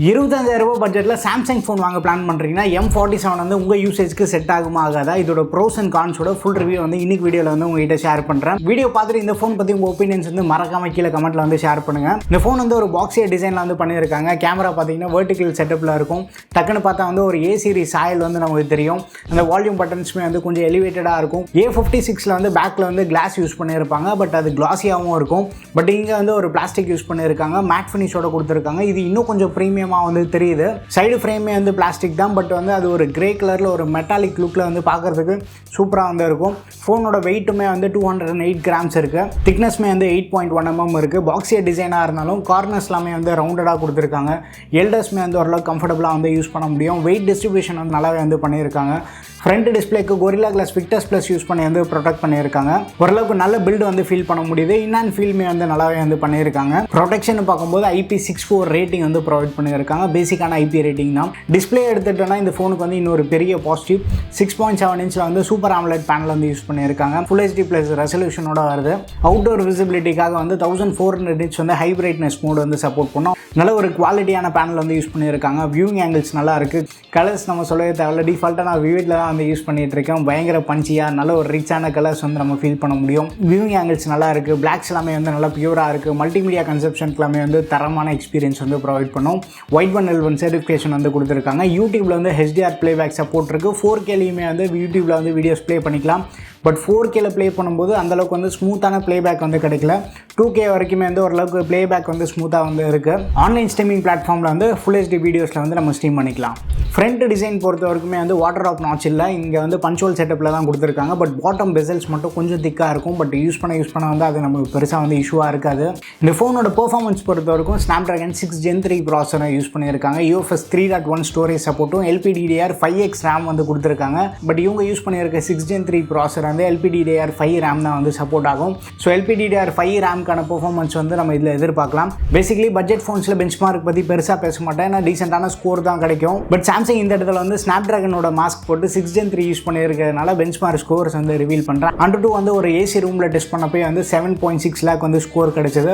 ₹25,000 பட்ஜெட்டில் Samsung phone வாங்க plan பண்ணுறீங்கன்னா M47 வந்து உங்கள் யூசேஜ்க்கு செட் ஆகுமா ஆகாதா, இதோட ப்ரோஸ் அண்ட் கான்ஸோட ஃபுல் ரிவ்யூ வந்து இன்னைக்கு வீடியோவில் வந்து உங்ககிட்ட ஷேர் பண்ணுறேன். வீடியோ பார்த்துட்டு இந்த ஃபோன் பற்றி உங்கள் ஒப்பீனியன்ஸ் வந்து மறக்காம கீழே கமெண்ட்டில் வந்து ஷேர் பண்ணுங்கள். இந்த ஃபோன் வந்து ஒரு பாக்ஸிய டிசைனில் வந்து பண்ணியிருக்காங்க. கேமரா பார்த்தீங்கன்னா வெர்டிகல் செட்டப்பில் இருக்கும். டக்குன்னு பார்த்தா வந்து ஒரு A சீரிஸ் சாயல் வந்து நமக்கு தெரியும். அந்த வால்யூம் பட்டன்ஸுமே வந்து கொஞ்சம் எலிவேட்டடாக இருக்கும். A56ல் வந்து பேக்கில் வந்து கிளாஸ் யூஸ் பண்ணியிருப்பாங்க. பட் அது கிளாஸியாகவும் இருக்கும். பட் இங்கே வந்து ஒரு பிளாஸ்டிக் யூஸ் பண்ணியிருக்காங்க. மேட் ஃபினிஷோட கொடுத்துருக்காங்க. இது இன்னும் கொஞ்சம் ப்ரீமியமாக வந்து தெரியுது. சைடு ஃப்ரேமே வந்து பிளாஸ்டிக் தான். பட் வந்து அது ஒரு கிரே கலரில் ஒரு மெட்டாலிக் லுக்கில் வந்து பார்க்குறதுக்கு சூப்பராக வந்து இருக்கும். ஃபோனோட வெயிட்டுமே வந்து 208 கிராம்ஸ் இருக்குது. திக்னஸ்மே வந்து 8.1 mm இருக்குது. பாக்ஸிய டிசைனாக இருந்தாலும் கார்னர்ஸ் எல்லாமே வந்து ரவுண்டடாக கொடுத்துருக்காங்க. எல்டர்ஸ்மே வந்து ஓரளவுக்கு கம்ஃபர்டபுளாக வந்து யூஸ் பண்ண முடியும். வெயிட் டிஸ்ட்ரிபியூஷன் வந்து நல்லாவே வந்து பண்ணியிருக்காங்க. ஃப்ரண்ட் டிஸ்பிளேக்கு Gorilla Glass Victus Plus use பண்ணி வந்து ப்ரொடெக்ட் பண்ணியிருக்காங்க. ஓரளவுக்கு நல்ல பில்டு வந்து ஃபீல் பண்ண முடியுது. இன் ஃபீல்மே வந்து நல்லாவே வந்து பண்ணியிருக்காங்க. ப்ரொடெக்ஷன் பார்க்கும்போது IP64 ரேட்டிங் வந்து ப்ரொவைட் பண்ணியிருக்காங்க. பேசிக்கான IP ரேட்டிங் தான். டிஸ்பிளே எடுத்துட்டோன்னா இந்த ஃபோனுக்கு வந்து இன்னொரு பெரிய பாசிட்டிவ் 6.7 இன்ச்சில் வந்து சூப்பர் AMOLED பேனல் வந்து யூஸ் பண்ணியிருக்காங்க. Full HD Plus ரெசல்யூஷனோட வருது. அவுட்டோர் விசிபிலிட்டிக்காக வந்து 1400 nits வந்து ஹை பிரைட்னஸ் மோட் வந்து சப்போர்ட் பண்ணும். நல்ல ஒரு குவாலிட்டியான பேனல் வந்து யூஸ் பண்ணியிருக்காங்க. வியூவிங் ஆங்கிள்ஸ் நல்லா இருக்குது. கலர்ஸ் நம்ம சொல்லவே தேவையில்ல. டிஃபால்ட்டாக நான் விவிட்ல தான் வந்து யூஸ் பண்ணிட்டு இருக்கேன். பயங்கர பஞ்சியாக நல்ல ஒரு ரிச்சான கலர்ஸ் வந்து நம்ம ஃபீல் பண்ண முடியும். வியூவிங் ஆங்கிள்ஸ் நல்லா இருக்குது. பிளாக்ஸ் எல்லாமே வந்து நல்லா பியூராக இருக்குது. மல்டிமீடியா கன்செப்ஷனுக்கு எல்லாமே வந்து தரமான எக்ஸ்பீரியன்ஸ் வந்து ப்ரொவைட் பண்ணும். White 1L1 சர்டிஃபிகேஷன் வந்து கொடுத்துருக்காங்க. யூடியூப்பில் வந்து HDR பிளேபேக் சப்போர்ட் இருக்குது. 4Kலையுமே வந்து யூடியூப்பில் வந்து வீடியோஸ் ப்ளே பண்ணிக்கலாம். பட் 4Kல ப்ளே பண்ணும்போது அந்தளவுக்கு வந்து ஸ்மூத்தான ப்ளேபேக் வந்து கிடைக்கல. 2K வரைக்குமே வந்து ஓரளவுக்கு ப்ளேபேக் வந்து ஸ்மூத்தாக வந்து இருக்குது. ஆன்லைன் ஸ்ட்ரீமிங் பிளாட்ஃபார்மில் வந்து Full HD வீடியோஸில் வந்து நம்ம ஸ்ட்ரீம் பண்ணிக்கலாம். ஃப்ரண்ட் டிசைன் பொறுத்த வரைக்குமே வந்து வாட்டர் ட்ராப் நாட்ச் இல்லை. இங்கே வந்து பஞ்சுவல் செட்டப்பில் தான் கொடுத்துருக்காங்க. பட் பாட்டம் பெசல்ஸ் மட்டும் கொஞ்சம் திக்காக இருக்கும். பட் யூஸ் பண்ண வந்து அது நமக்கு பெருசாக வந்து இஷ்யூவாக இருக்காது. இந்த ஃபோனோட பெர்ஃபார்மன்ஸ் பொறுத்த வரைக்கும் Snapdragon 6 Gen 3 ப்ராசரை யூஸ் பண்ணியிருக்காங்க. UFS 3.1 ஸ்டோரேஜ் சப்போர்ட்டும் LPDDR5X RAM வந்து கொடுத்துருக்காங்க. பட் இவங்க யூஸ் பண்ணியிருக்க 6 Gen 3 ப்ராசர் வந்து LPDDR5 RAM தான் வந்து சப்போர்ட் ஆகும். ஸோ LPDDR5 RAMக்கான பெர்ஃபார்மன்ஸ் வந்து நம்ம இதில் எதிர்பார்க்கலாம். பேசிக்கலி பட்ஜெட் ஃபோன்ஸில் பெஞ்ச்மார்க் பற்றி பெருசாக பேச மாட்டேன். ஏன்னா டீசெண்டான ஸ்கோர் தான் கிடைக்கும். பட் சாம்சங் இந்த இடத்துல வந்து ஸ்னாப்டிராகனோட மாஸ்க் போட்டு 6 Gen 3 யூஸ் பண்ணியிருக்கிறதுனால பெஞ்ச்மார்க் ஸ்கோர்ஸ் வந்து ரிவீல் பண்ணுறேன். Antutu வந்து ஒரு ஏசி ரூமில் டெஸ்ட் பண்ணப்போ வந்து 7.6 lakh வந்து ஸ்கோர் கிடைச்சது.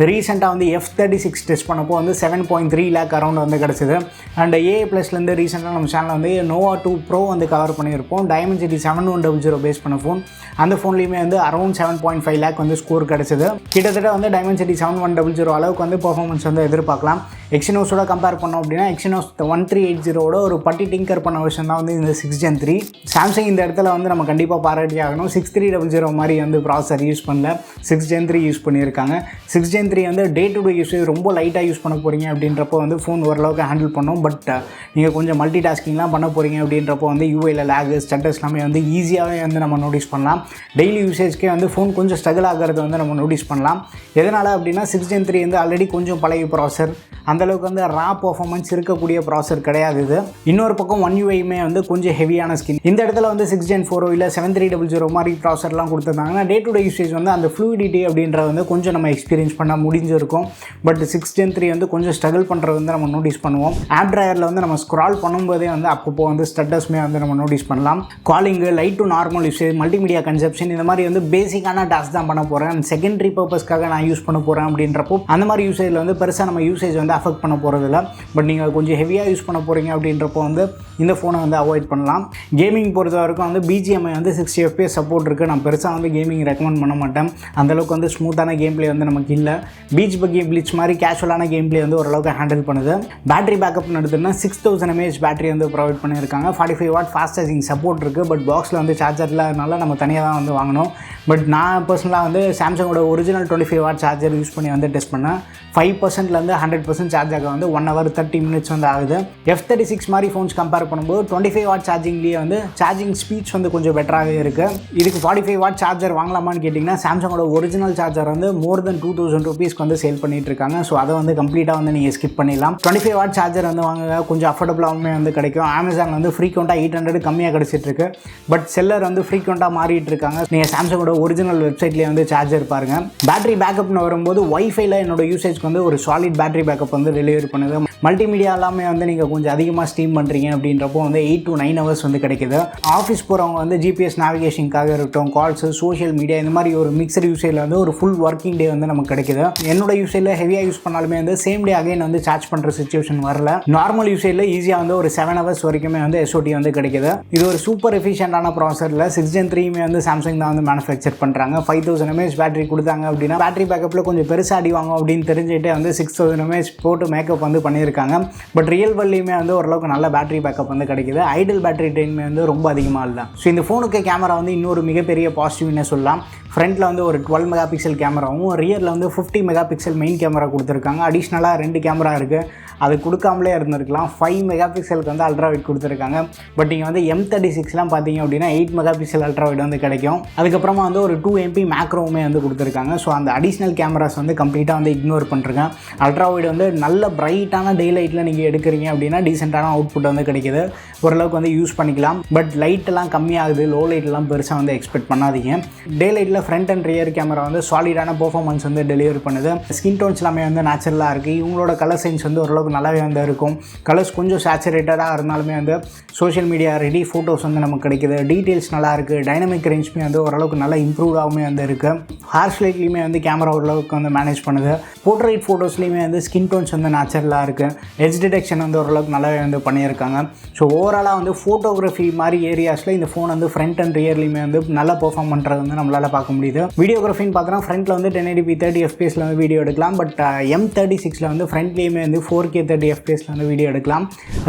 ரீசெண்டாக வந்து F36 டெஸ்ட் பண்ணப்போ வந்து 7.3 lakh அரௌண்ட் வந்து கிடைச்சது. அண்ட் AA+லேருந்து ரீசெண்டாக நம்ம சேனலில் வந்து Nova 2 Pro வந்து கவர் பண்ணியிருப்போம். Dimensity 7100 பேஸ் பண்ண ஃபோன். அந்த ஃபோன்லேயுமே வந்து அரௌண்ட் 7.5 lakh வந்து ஸ்கோர் கிடைச்சது. கிட்டத்தட்ட வந்து Dimensity 7100 அளவுக்கு வந்து பர்ஃபார்மன்ஸ் வந்து எதிர்பார்க்கலாம். எக்ஸினோஸோட கம்பேர் பண்ணோம் அப்படின்னா எக்ஸினோஸ் 1380 ஒரு பட்டி டிங்கர் பண்ண விஷயம் தான் வந்து இந்த 6 Gen 3. சாம்சங் இந்த இடத்துல வந்து நம்ம கண்டிப்பாக பாராட்டி ஆகணும். 6300 மாதிரி வந்து ப்ராசர் யூஸ் பண்ணல. 6 Gen 3 யூஸ் பண்ணியிருக்காங்க. 6 Gen 3 வந்து டே டு டே யூஸ் ரொம்ப லைட்டாக யூஸ் பண்ண போகிறீங்க அப்படின்றப்போ வந்து ஃபோன் ஓரளவுக்கு ஹேண்டில் பண்ணும். பட் நீங்கள் கொஞ்சம் மல்டி டாஸ்கிங்லாம் பண்ண போகிறீங்க அப்படின்றப்போ வந்து UIயில் லேகு ஸ்டட்டஸ் எல்லாமே வந்து ஈஸியாகவே வந்து நம்ம நோட்டீஸ் பண்ணலாம். டெய்லி யூசேஜ்க்கே வந்து ஃபோன் கொஞ்சம் ஸ்ட்ரகிள் ஆகிறது வந்து நம்ம நோட்டீஸ் பண்ணலாம். எதனால் அப்படின்னா 6 Gen 3 வந்து ஆல்ரெடி கொஞ்சம் பழைய ப்ராசர். அந்தளவுக்கு வந்து ரா பர்ஃபார்மன்ஸ் இருக்கக்கூடிய ப்ராசர் கிடையாது இது. இன்னொரு பக்கம் One UIமே வந்து கொஞ்சம் ஹெவியான ஸ்கின். இந்த இடத்துல வந்து 6 Gen 4 இல்லை 7300 மாதிரி ப்ராசர்லாம் கொடுத்துருந்தாங்கன்னா டே டு டே யூசேஜ் வந்து அந்த ஃப்ளூயிடிட்டி அப்படின்ற வந்து கொஞ்சம் நம்ம எக்ஸ்பீரியன்ஸ் பண்ண முடிஞ்சிருக்கும். பட் 6 Gen 3 வந்து கொஞ்சம் ஸ்ட்ரகிள் பண்ணுறது வந்து நம்ம நோட்டீஸ் பண்ணுவோம். ஆப் டிரைவரில் வந்து நம்ம ஸ்க்ரால் பண்ணும்போதே வந்து அப்பப்போ வந்து ஸ்டட்டஸ்மே வந்து நம்ம நோட்டீஸ் பண்ணலாம். காலிங்கு, light to normal usage, multimedia consumption இந்த மாதிரி வந்து பேசிக்கான டாஸ்க் தான் பண்ண போகிறேன். அண்ட் செகண்டரி பர்பஸ்க்காக நான் யூஸ் பண்ண போகிறேன் அப்படின்றப்போ அந்த மாதிரி யூசேஜில் வந்து பெருசாக நம்ம யூசேஜ் வந்து அஃபெக்ட் பண்ண போகிறதில்ல. பட் நீங்கள் கொஞ்சம் ஹெவியாக யூஸ் பண்ண போகிறீங்க அப்படின்றப்போ வந்து இந்த ஃபோனை வந்து அவாய்ட் பண்ணலாம். கேமிங் பொறுத்த வரைக்கும் வந்து BGMI வந்து 60 FPS சப்போர்ட் இருக்குது. நான் பெருசாக வந்து கேமிங் ரெக்கமெண்ட் பண்ண மாட்டேன். அந்தளவுக்கு வந்து ஸ்மூத்தான கேம் பிளே வந்து நமக்கு இல்லை. பீச் பக்கி பிளிச் மாதிரி கேஷுவலான கேம் பிளே வந்து ஓரளவுக்கு ஹேண்டில் பண்ணுது. பேட்டரி பேக்கப்னு எடுத்துன்னா 6000 mAh பேட்டரி வந்து ப்ரொவைட் பண்ணியிருக்காங்க. 45 watt ஃபாஸ்ட் சார்ஜிங் சப்போர்ட் இருக்குது. பட் பாக்ஸில் வந்து சார்ஜர் இல்லாதனால நம்ம தனியாக தான் வந்து வாங்கணும். பட் நான் பர்சனலாக வந்து சாம்சங்கோட ஒரிஜினல் 25 watt சார்ஜர் யூஸ் பண்ணி வந்து டெஸ்ட் பண்ணேன். 5%லேருந்து 100% சார்ஜ் ஆக வந்து 1 hour 30 minutes வந்து ஆகுது. F36 மாதிரி ஃபோன்ஸ் கம்பேர் பண்ணும்போது 25 watt சார்ஜிங்லேயே வந்து சார்ஜிங் ஸ்பீட்ஸ் வந்து கொஞ்சம் பெட்டராகவே இருக்குது. இதுக்கு 45 watt சார்ஜர் வாங்கலாமான்னு கேட்டிங்கன்னா சாம்சங்கோட ஒரிஜினல் சார்ஜர் வந்து மோர் தென் 2000 rupeesக்கு வந்து சேல் பண்ணிட்டு இருக்காங்க. ஸோ அதை வந்து கம்ப்ளீட்டாக வந்து நீங்கள் ஸ்கிப் பண்ணிடலாம். 25 watt சார்ஜர் வந்து வாங்க கொஞ்சம் அஃபோர்டபுளாகவுமே வந்து கிடைக்கும். அமேசான் வந்து ஃப்ரீக்வெண்ட்டாக 800 கம்மியாக கிடச்சிட்டு இருக்கு. பட் செல்லர் வந்து ஃப்ரீக்வெண்ட்டாக மாறிட்டு இருக்காங்க. நீங்கள் சாம்சங்கோட சாம்சங்கோட ஒரிஜினல் வெப்சைட்லேயே வந்து சார்ஜர் பாருங்கள். பேட்டரி பேக்கப்னு வரும்போது ஒய்ஃபைல என்னோட யூசேஜ்க்கு வந்து ஒரு சாலிட் பேட்டரி பேக்கப் வந்து டெலிவரி பண்ணுது. மல்டிமீடியா எல்லாமே வந்து நீங்கள் கொஞ்சம் அதிகமாக ஸ்ட்ரீம் பண்ணுறீங்க அப்படின்றப்போ வந்து 8 to 9 ஹவர்ஸ் வந்து கிடைக்குது. ஆஃபீஸ் போகிறவங்க வந்து ஜிபிஎஸ் நேவிகேஷனுக்காக இருக்கட்டும், கால்ஸு, சோஷியல் மீடியா இந்த மாதிரி ஒரு மிக்சர் யூசேஜில் வந்து ஒரு ஃபுல் ஒர்க்கிங் டே வந்து நமக்கு கிடைக்குது. என்னோட யூசேஜில் ஹெவியாக யூஸ் பண்ணாலுமே வந்து சேம் டே அகைன் வந்து சார்ஜ் பண்ணுற சிச்சுவேஷன் வரல. நார்மல் யூசேஜில் ஈஸியாக வந்து ஒரு 7 ஹவர்ஸ் வரைக்குமே வந்து எஸ்ஓடி வந்து கிடைக்குது. இது ஒரு சூப்பர் எஃபிஷியண்டான ப்ராசரில் 6 Gen 3 வந்து சாம்சங் தான் வந்து மேனுஃபேக்சர் பண்ணுறாங்க. 5000 mAh பேட்டரி கொடுத்தாங்க அப்படின்னா பேட்டரி பேக்கப்பில் கொஞ்சம் பெருசாக அடிவாங்க அப்படின்னு தெரிஞ்சுட்டு வந்து 6000 mAh போட்டு மேக்கப் வந்து பண்ணியிருக்காங்க. பட் ரியல் வேர்ல்ட்லையுமே வந்து ஓரளவுக்கு நல்ல பேட்டரி பேக்கப் வந்து கிடைக்குது. ஐடில் பேட்டரி டைமே வந்து ரொம்ப அதிகமாக இல்லை. ஸோ இந்த ஃபோனுக்கு கேமரா வந்து இன்னொரு மிகப்பெரிய பாசிட்டிவ்னே சொல்லலாம். ஃப்ரண்ட்டில் வந்து ஒரு 12 மெகா பிக்சல் கேமராவும் ரியரில் வந்து 50 மெகா பிக்சல் மெயின் கேமரா கொடுத்துருக்காங்க. அடிஷ்னலாக 2 கேமரா இருக்குது. அது கொடுக்காமலே இருந்திருக்கலாம். 5 மெகா பிக்சலுக்கு வந்து அல்ட்ரா வைட் கொடுத்துருக்காங்க. பட் நீங்கள் வந்து M36லாம் பார்த்தீங்க அப்படின்னா 8 மெகா பிக்சல் அல்ட்ரா வைட் வந்து கிடைக்கும். அதுக்கப்புறமா வந்து ஒரு 2 MP மேக்ரோவுமே வந்து கொடுத்துருக்காங்க. ஸோ அந்த அடிஷ்னல் கேமராஸ் வந்து கம்ப்ளீட்டாக வந்து இக்னோர் பண்ணுறேன். அல்ட்ரா வைட் வந்து நல்ல பிரைட்டான டே லைட்டில் நீங்கள் எடுக்கிறீங்க அப்படின்னா டீசெண்டான அவுட்புட் வந்து கிடைக்கிது. ஓரளவுக்கு வந்து யூஸ் பண்ணிக்கலாம். பட் லைட்டெல்லாம் கம்மியாகுது, லோ லைட்லாம் பெருசாக வந்து எக்ஸ்பெக்ட் பண்ணாதீங்க. டே லைட்டில் ஃப்ரண்ட் அண்ட் ரியர் கேமரா வந்து சாலிடான பெர்ஃபார்மன்ஸ் வந்து டெலிவரி பண்ணுது. ஸ்கின் டோன்ஸ் எல்லாமே வந்து நேச்சுரலாக இருக்குது. இவங்களோட கலர் சைன்ஸ் வந்து ஓரளவுக்கு நல்லாவே வந்து இருக்கும். கலர்ஸ் கொஞ்சம் சேச்சுரேட்டடாக இருந்தாலுமே வந்து சோஷியல் மீடியா ரெடி ஃபோட்டோஸ் வந்து நமக்கு கிடைக்குது. டீட்டெயில்ஸ் நல்லா இருக்குது. டைனமிக் ரேஞ்சுமே வந்து ஓரளவுக்கு நல்லா இம்ப்ரூவ்டாகவுமே வந்து இருக்குது. ஹார்ஷ் லைட்லேயுமே வந்து கேமரா ஓரளவுக்கு வந்து மேனேஜ் பண்ணுது. போர்ட்ரைட் ஃபோட்டோஸ்லேயுமே வந்து ஸ்கின் டோன்ஸ் வந்து நேச்சுரலாக இருக்குது. எட்ஜ் டிடெக்ஷன் வந்து ஓரளவுக்கு நல்லாவே வந்து பண்ணியிருக்காங்க. ஸோ ஓவராலாக வந்து ஃபோட்டோகிராஃபி மாதிரி ஏரியாஸில் இந்த ஃபோன் வந்து ஃப்ரண்ட் அண்ட் ரியர்லையுமே வந்து நல்லா பெர்ஃபார்ம் பண்ணுறது வந்து நம்மளால் பார்க்க முடியுது. வீடியோகிராஃபின்னு பார்த்தோன்னா ஃப்ரண்ட்டில் வந்து 1080p 30 fps வந்து வீடியோ எடுக்கலாம். பட் M36 வந்து ஃப்ரண்ட்லேயுமே வந்து 4K 30 fps வந்து வீடியோ எடுக்கலாம்.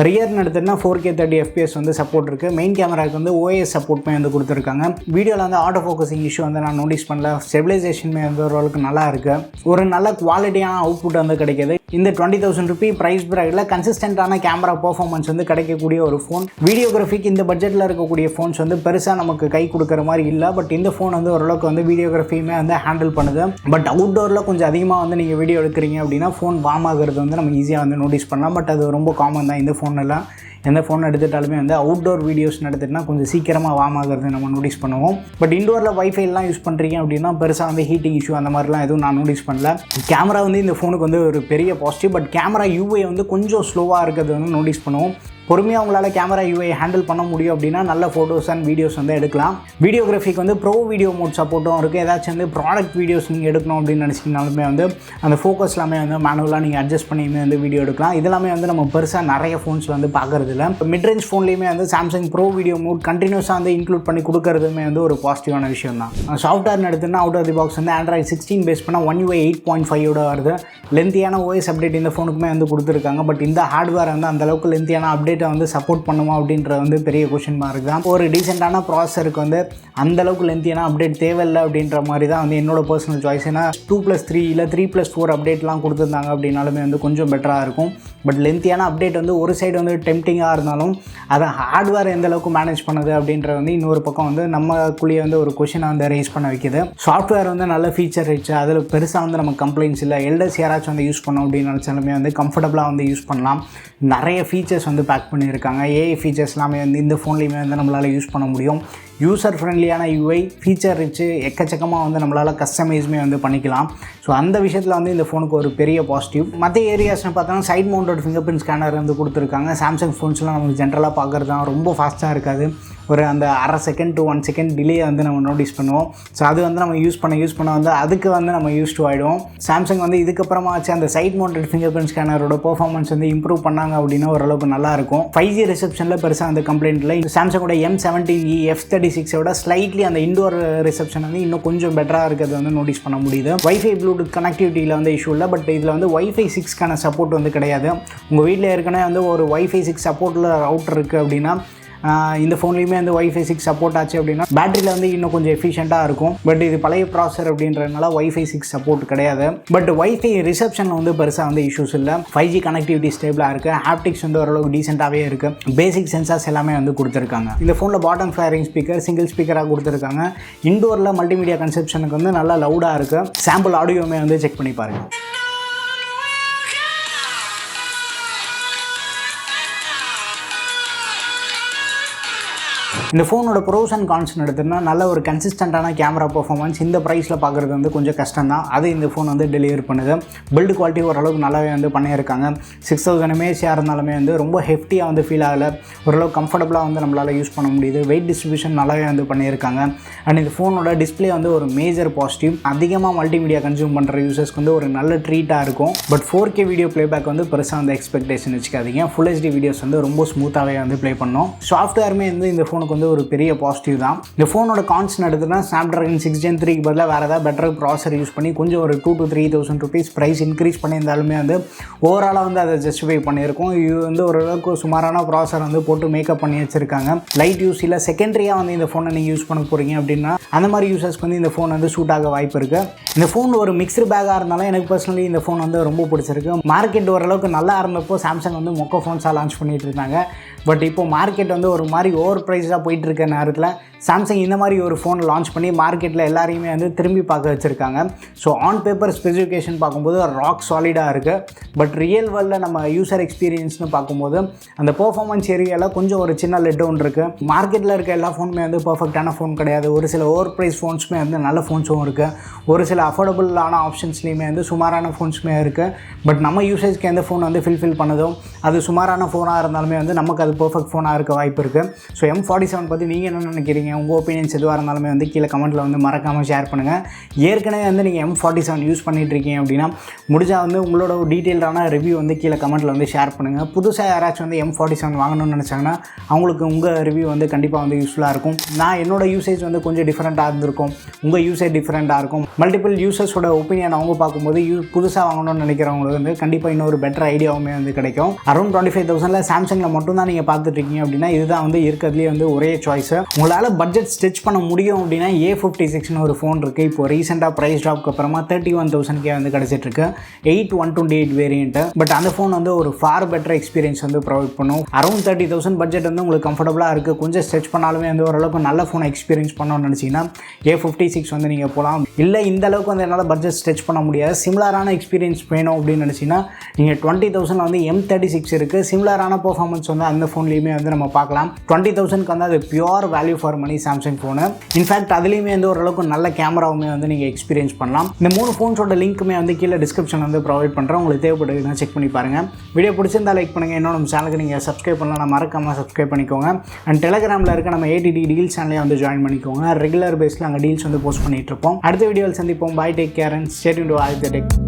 ரியர்னு எடுத்துகிட்டா 4K 30 fps வந்து சப்போர்ட் இருக்குது. மெயின் கேமராவுக்கு வந்து OIS சப்போர்ட்மே வந்து கொடுத்துருக்காங்க. வீடியோவில் வந்து ஆட்டோ ஃபோக்கஸிங் இஷ்யூ வந்து நான் நோட்டீஸ் பண்ணல. ஸ்டெபிலைசேஷனுமே வந்து ஓரளவுக்கு நல்லா இருக்குது. ஒரு நல்ல குவாலிட்டியான அவுட்புட் வந்து கிடைக்கிது. இந்த 20,000 ரூபி ப்ரைஸ் ப்ராக்கெட்டில் கன்சிஸ்டன்ட்டான கேமரா பெர்ஃபார்மன்ஸ் வந்து கிடைக்கக்கூடிய ஒரு ஃபோன். வீடியோகிராஃபிக்கு இந்த பட்ஜெட்டில் இருக்கக்கூடிய ஃபோன்ஸ் வந்து பெருசாக நமக்கு கை கொடுக்குற மாதிரி இல்லை. பட் இந்த ஃபோன் வந்து ஓரளவுக்கு வந்து வீடியோகிராஃபியுமே வந்து ஹேண்டில் பண்ணுது. பட் அவுட்டோரில் கொஞ்சம் அதிகமாக வந்து நீங்கள் வீடியோ எடுக்கிறீங்க அப்படின்னா ஃபோன் வார்ம் ஆகிறது வந்து நம்ம ஈஸியாக வந்து நோட்டீஸ் பண்ணலாம். பட் அது ரொம்ப காமன் தான். இந்த ஃபோனெல்லாம் எந்த ஃபோன் எடுத்துட்டாலுமே வந்து அவுட்டோர் வீடியோஸ் எடுத்துகிட்டுனா கொஞ்சம் சீக்கிரமாக வார்ம் ஆகிறது நம்ம நோட்டீஸ் பண்ணுவோம். பட் இண்டோரில் வைஃபைலாம் யூஸ் பண்ணுறீங்க அப்படின்னா பெருசாக வந்து ஹீட்டிங் இஷ்யூ அந்த மாதிரிலாம் எதுவும் நான் நோட்டீஸ் பண்ணல. கேமரா வந்து இந்த ஃபோனுக்கு வந்து ஒரு பெரிய பாசிட்டிவ். பட் கேமரா யூஐ வந்து கொஞ்சம் ஸ்லோவாக இருக்கிறது வந்து நோட்டீஸ் பண்ணுவோம். பொறுமையாக உங்களால் கேமரா யூஐ ஹேண்டில் பண்ண முடியும் அப்படின்னா நல்ல ஃபோட்டோஸ் அண்ட் வீடியோஸ் வந்து எடுக்கலாம். வீடியோகிராஃபிக்கு வந்து ப்ரோ வீடியோ மோட் சப்போர்ட்டும் இருக்குது. ஏதாச்சும் வந்து ப்ராடக்ட் வீடியோஸ் நீங்கள் எடுக்கணும் அப்படின்னு நினச்சிங்கனாலுமே வந்து அந்த ஃபோக்கஸ் எல்லாமே வந்து மேனுவலாக நீங்கள் அட்ஜஸ்ட் பண்ணியுமே வந்து வீடியோ எடுக்கலாம். இதெல்லாமே வந்து நம்ம பெருசாக நிறைய ஃபோன்ஸில் வந்து பார்க்குறது இல்லை. இப்போ மிட்ரேஞ்ச் ஃபோன்லேயுமே வந்து சாம்சங் ப்ரோ வீடியோ மோட் கண்டினியூஸாக வந்து இன்க்ளூட் பண்ணி கொடுக்கறதுமே வந்து ஒரு பாசிட்டிவான விஷயம் தான். சாஃப்ட்வேர்னு எடுத்துன்னா அவுட் ஆஃப் தி பாக்ஸ் வந்து Android 16 பேஸ் பண்ணால் One UI 8.5 வருது. லென்த்தியான OS அப்டேட் இந்த ஃபோனுக்குமே வந்து கொடுத்துருக்காங்க. பட் இந்த ஹார்ட்வேர் வந்து அந்தளவுக்கு லென்த்தியான அப்டேட்டை வந்து சப்போர்ட் பண்ணுமா அப்படின்றது வந்து பெரிய கொஷின் மார்க் தான். ஒரு டீசெண்டான ப்ராசஸருக்கு வந்து அந்தளவுக்கு லென்த்தியான அப்டேட் தேவையில்லை அப்படின்ற மாதிரி தான் வந்து என்னோட பர்சனல் சாய்ஸ். ஏன்னா 2+3 இல்லை 3+4 அப்டேட்லாம் கொடுத்துருந்தாங்க அப்படின்னாலுமே வந்து கொஞ்சம் பெட்டராக இருக்கும். பட் லென்த்தியான அப்டேட் வந்து ஒரு சைடு வந்து டெம்ப்டிங்காக இருந்தாலும் அதை ஹார்ட்வேர் எந்த அளவுக்கு மேனேஜ் பண்ணுது அப்படின்றது வந்து இன்னொரு பக்கம் வந்து நம்மக்குள்ளேயே வந்து ஒரு கொஷினை வந்து ரைஸ் பண்ண வைக்குது. சாஃப்ட்வேர் வந்து நல்ல ஃபீச்சர் ரிச்சு, அதில் பெருசாக வந்து நம்ம கம்ப்ளைண்ட்ஸ் இல்லை. எல்டர்ஸ் யாராச்சும் வந்து யூஸ் பண்ணோம் அப்படின்னு நினச்சாலுமே வந்து கம்ஃபர்டபுளாக வந்து யூஸ் பண்ணலாம். நிறைய ஃபீச்சர்ஸ் வந்து பேக் பண்ணியிருக்காங்க. ஏஐ ஃபீச்சர்ஸ் எல்லாமே வந்து இந்த ஃபோன்லேயுமே வந்து நம்மளால் யூஸ் பண்ண முடியும். யூசர் ஃப்ரெண்ட்லியான யூஐ, ஃபீச்சர் ரிச்சு, எக்கச்சக்கமாக வந்து நம்மளால் கஸ்டமைஸுமே வந்து பண்ணிக்கலாம். ஸோ அந்த விஷயத்தில் வந்து இந்த ஃபோனுக்கு ஒரு பெரிய பாசிட்டிவ். மற்ற ஏரியாஸ்னு பார்த்தோன்னா side mounted finger print scanner வந்து கொடுத்துருக்காங்க. சாம்சங் ஃபோன்ஸ்லாம் நமக்கு ஜென்ரலாக பார்க்குறது தான் ரொம்ப ஃபாஸ்ட்டாக இருக்காது. ஒரு அந்த 1/2 செகண்ட் to 1 செகண்ட் டிலே வந்து நம்ம நோட்டீஸ் பண்ணுவோம். ஸோ அது வந்து நம்ம யூஸ் பண்ண வந்து அதுக்கு வந்து நம்ம யூஸ் டு ஆகிடுவோம். சாம்சங் வந்து இதுக்கப்புறமா ஆச்சு அந்த சைட் மவுண்டட் ஃபிங்கர் பிரிண்ட் ஸ்கேனரோட பெர்ஃபார்மன்ஸ் வந்து இம்ப்ரூவ் பண்ணாங்க அப்படின்னா ஓரளவுக்கு நல்லாயிருக்கும். 5G ரிசப்ஷனில் பெருசாக அந்த கம்ப்ளைண்ட் இல்லை. சாம்சங்கோட M17E F36 ஸ்லைட்லி அந்த இண்டோர் ரிசப்ஷன் வந்து இன்னும் கொஞ்சம் பெட்டராக இருக்கிறது வந்து நோட்டீஸ் பண்ண முடியுது. வைஃபை ப்ளூடூத் கனெக்டிவிட்டியில் வந்து இஷ்யூ இல்லை. பட் இதில் வந்து Wi-Fi 6க்கான சப்போர்ட் வந்து கிடையாது. உங்கள் வீட்டில் ஏற்கனவே வந்து ஒரு Wi-Fi 6 சப்போர்ட்டில் ரவுட்டர் இருக்குது அப்படின்னா இந்த ஃபோன்லேயுமே வந்து Wi-Fi 6 சப்போர்ட் ஆச்சு அப்படின்னா பேட்டரியில் வந்து இன்னும் கொஞ்சம் எஃபிஷியண்ட்டாக இருக்கும். பட் இது பழைய ப்ராசர் அப்படின்றதுனால Wi-Fi 6 சப்போர்ட் கிடையாது. பட் Wi-Fi ரிசப்ஷனில் வந்து பெருசாக வந்து இஷ்யூஸ் இல்லை. 5G கனெக்டிவிட்டி ஸ்டேபிளாக இருக்குது. ஹாப்டிக்ஸ் வந்து ஓரளவுக்கு டீசெண்டாகவே இருக்குது. பேசிக் சென்சார்ஸ் எல்லாமே வந்து கொடுத்துருக்காங்க. இந்த ஃபோனில் பாட்டம் ஃபேரிங் ஸ்பீக்கர் சிங்கிள் ஸ்பீக்கராக கொடுத்துருக்காங்க. இண்டோரில் மல்டிமீடியா கன்செப்ஷனுக்கு வந்து நல்லா லவுடாக இருக்குது. சாம்பிள் ஆடியோமே வந்து செக் பண்ணி பாருங்கள். இந்த ஃபோனோட ப்ரோஸ் அண்ட் கான்ஸ் எடுத்துன்னா நல்ல ஒரு கன்சிஸ்டண்டான கேமரா பர்ஃபார்மன்ஸ் இந்த ப்ரைஸில் பார்க்குறது வந்து கொஞ்சம் கஷ்டம் தான். அது இந்த ஃபோன் வந்து டெலிவரி பண்ணுது. பில்டு குவாலிட்டி ஓரளவுக்கு நல்லாவே வந்து பண்ணியிருக்காங்க. 6000 mAh இருந்தாலுமே வந்து ரொம்ப ஹெஃப்டியாக வந்து ஃபீல் ஆகலை. ஓரளவுக்கு கம்ஃபர்டபுளாக வந்து நம்மளால் யூஸ் பண்ண முடியுது. வெயிட் டிஸ்ட்ரிபியூஷன் நல்லாவே வந்து பண்ணியிருக்காங்க. அண்ட் இந்த ஃபோனோட டிஸ்பிளே வந்து ஒரு மேஜர் பாசிட்டிவ். அதிகமாக மல்டிமீடியா கன்சியூம் பண்ணுற யூசர்ஸ்க்கு வந்து ஒரு நல்ல ட்ரீட்டாக இருக்கும். பட் 4K வீடியோ ப்ளேபேக் வந்து பெருசாக வந்து எக்ஸ்பெக்டேஷன் வச்சுக்காதீங்க. ஃபுல் HD வீடியோஸ் வந்து ரொம்ப ஸ்மூத்தாகவே வந்து ப்ளே பண்ணோம். சாஃப்ட்வேருமே வந்து இந்த ஃபோனுக்கு வந்து ஒரு பெரிய பாசிட்டிவ் தான். இந்த ஃபோனோட கான்ஸ் எடுத்துனா Snapdragon 6 Gen 3க்கு பதிலாக வேறு ஏதாவது பெட்டர் ப்ராசர் யூஸ் பண்ணி கொஞ்சம் ஒரு 2,000 to 3,000 rupees ப்ரைஸ் இன்க்ரீஸ் பண்ணியிருந்தாலுமே வந்து ஓவராலாக வந்து அதை ஜஸ்டிஃபை பண்ணியிருக்கோம். இது வந்து ஓரளவுக்கு சுமாரான ப்ராசர் வந்து போட்டு மேக்கப் பண்ணி வச்சுருக்காங்க. லைட் யூஸ் இல்லை செகண்டரியாக வந்து இந்த ஃபோனை நீங்கள் யூஸ் பண்ண போகிறீங்க அப்படின்னா அந்த மாதிரி யூசர்ஸ்க்கு வந்து இந்த ஃபோன் வந்து சூட் ஆக வாய்ப்பு இருக்குது. இந்த ஃபோன் ஒரு மிக்ஸ்டு பேக்காக இருந்தாலும் எனக்கு பர்சனலி இந்த ஃபோன் வந்து ரொம்ப பிடிச்சிருக்கு. மார்க்கெட் ஓரளவுக்கு நல்லா இருந்தப்போ சாம்சங் வந்து மொக்க ஃபோன்ஸாக லான்ச் பண்ணிகிட்டு இருந்தாங்க. பட் இப்போ மார்க்கெட் வந்து ஒரு மாதிரி ஓவர் ப்ரைஸாக போயிட்டு இருக்க நேரத்தில் சாம்சங் இந்த மாதிரி ஒரு ஃபோன் லான்ச் பண்ணி மார்க்கெட்டில் எல்லாரையுமே வந்து திரும்பி பார்க்க வச்சுருக்காங்க. ஸோ ஆன் பேப்பர் ஸ்பெசிஃபிகேஷன் பார்க்கும்போது ராக் சாலிடாக இருக்குது. பட் ரியல் வேர்ல்டில் நம்ம யூசர் எக்ஸ்பீரியன்ஸ்னு பார்க்கும்போது அந்த பெர்ஃபார்மன்ஸ் ஏரியாவில் கொஞ்சம் ஒரு சின்ன லெட் டவுன் இருக்குது. மார்க்கெட்டில் இருக்க எல்லா ஃபோனுமே வந்து பர்ஃபெக்டான ஃபோன் கிடையாது. ஒரு சில ஓவர் ப்ரைஸ் ஃபோன்ஸுமே வந்து நல்ல ஃபோன்ஸும் இருக்குது. ஒரு சில அஃபோர்டபுளான ஆப்ஷன்ஸ்லேயுமே வந்து சுமாரான ஃபோன்ஸுமே இருக்குது. பட் நம்ம யூசேஜ்க்கு எந்த ஃபோன் வந்து ஃபில்ஃபில் பண்ணதோ அது சுமாரான ஃபோனாக இருந்தாலுமே வந்து நமக்கு அது பர்ஃபெக்ட் ஃபோனாக இருக்க வாய்ப்பு இருக்குது. ஸோ M47 பற்றி நீங்கள் என்ன நினைக்கிறீங்க? உங்கள் ஒப்பீனியன்ஸ் எதுவாக இருந்தாலுமே வந்து கீழே கமெண்ட்டில் வந்து மறக்காமல் ஷேர் பண்ணுங்கள். ஏற்கனவே வந்து நீங்கள் M47 யூஸ் பண்ணிகிட்ருக்கீங்க அப்படின்னா முடிஞ்சால் வந்து உங்களோட டீட்டெயில்டான ரிவ்யூ வந்து கீழே கமெண்ட்டில் வந்து ஷேர் பண்ணுங்கள். புதுசாக யாராச்சும் வந்து M47 வாங்கணும்னு நினச்சாங்கன்னா அவங்களுக்கு உங்கள் ரிவ்யூ வந்து கண்டிப்பாக வந்து யூஸ்ஃபுல்லாக இருக்கும். நான் என்னோட யூசேஜ் வந்து கொஞ்சம் டிஃப்ரெண்ட்டாக இருந்திருக்கும், உங்கள் யூசேஜ் டிஃப்ரெண்ட்டாக இருக்கும். மல்டிபிள் யூசர்ஸோட ஒப்பீனியன் அவங்க பார்க்கும்போது புதுசாக வாங்கணும்னு நினைக்கிறவங்களுக்கு வந்து கண்டிப்பாக இன்னொரு பெட்டர் ஐடியாவுமே வந்து கிடைக்கும். அரௌண்ட் 25,000 சாம்சங்கில் மட்டும் தான் நீங்கள் பார்த்துட்ருக்கீங்க அப்படின்னா இதுதான் வந்து இருக்கிறதுலேயே வந்து ஒரே சாய்ஸு. உங்களால் பட்ஜெட் ஸ்டிச் பண்ண முடியும் அப்படின்னா A56 ஒரு ஃபோன் இருக்குது. இப்போ ரீசெண்டாக ப்ரைஸ் ட்ராப்க்கு அப்புறமா 31,000 வந்து கிடச்சிட்ருக்கு. 8/128 வேரியண்ட்டு. பட் அந்த ஃபோன் வந்து ஒரு ஃபார் பெட்டர் எக்ஸ்பீரியன்ஸ் வந்து ப்ரொவைட் பண்ணும். அரௌண்ட் 30,000 பட்ஜெட் வந்து உங்களுக்கு கம்ஃபர்டபுளாக இருக்குது. கொஞ்சம் ஸ்ட்ரெச் பண்ணாலுமே வந்து ஓரளவுக்கு நல்ல ஃபோனை எக்ஸ்பீரியன்ஸ் பண்ணணும்னு நினச்சிங்கன்னா A56 வந்து நீங்கள் போகலாம். இல்லை இந்த அளவுக்கு வந்து என்னால் பட்ஜெட் ஸ்ட்ரெச் பண்ண முடியாது, சிமிலரான எக்ஸ்பீரியன்ஸ் வேணும் அப்படின்னு நினச்சிங்கன்னா நீங்கள் 20,000 வந்து M36 இருக்குது. சிமிலரான பெர்ஃபார்மன்ஸ் வந்து அந்த ஃபோன்லேயுமே வந்து நம்ம பார்க்கலாம். 20,000க்கு வந்து அது pure value for money Samsung phone. In fact அதுலேயுமே வந்து ஓரளவுக்கு நல்ல கேமராவுமே வந்து நீங்கள் எக்ஸ்பீரியன்ஸ் பண்ணலாம். இந்த 3 ஃபோன்ஸோட லிங்க்குமே வந்து கீழே டிஸ்கிரிப்ஷன் வந்து ப்ரொவைட் பண்ணுறேன். உங்களுக்கு தேவைப்படுதுன்னா செக் பண்ணி பாருங்கள். வீடியோ பிடிச்சிருந்தா லைக் பண்ணுங்கள். இன்னும் நம்ம சேனலுக்கு நீங்கள் சப்ஸ்கிரைப் பண்ணலாம், மறக்காமல் சப்ஸ்கிரைப் பண்ணிக்கோங்க. அண்ட் டெலிகிராமில் இருக்க நம்ம ATD டீல்ஸ் சேனலே வந்து ஜாயின் பண்ணிக்கோங்க. ரெகுலர் பேஸில் அங்கே டீல்ஸ் வந்து போஸ்ட் பண்ணிட்டு இருப்போம். அடுத்த வீடியோவில் சந்திப்போம். Bye, take care and stay tuned to Aditya tech.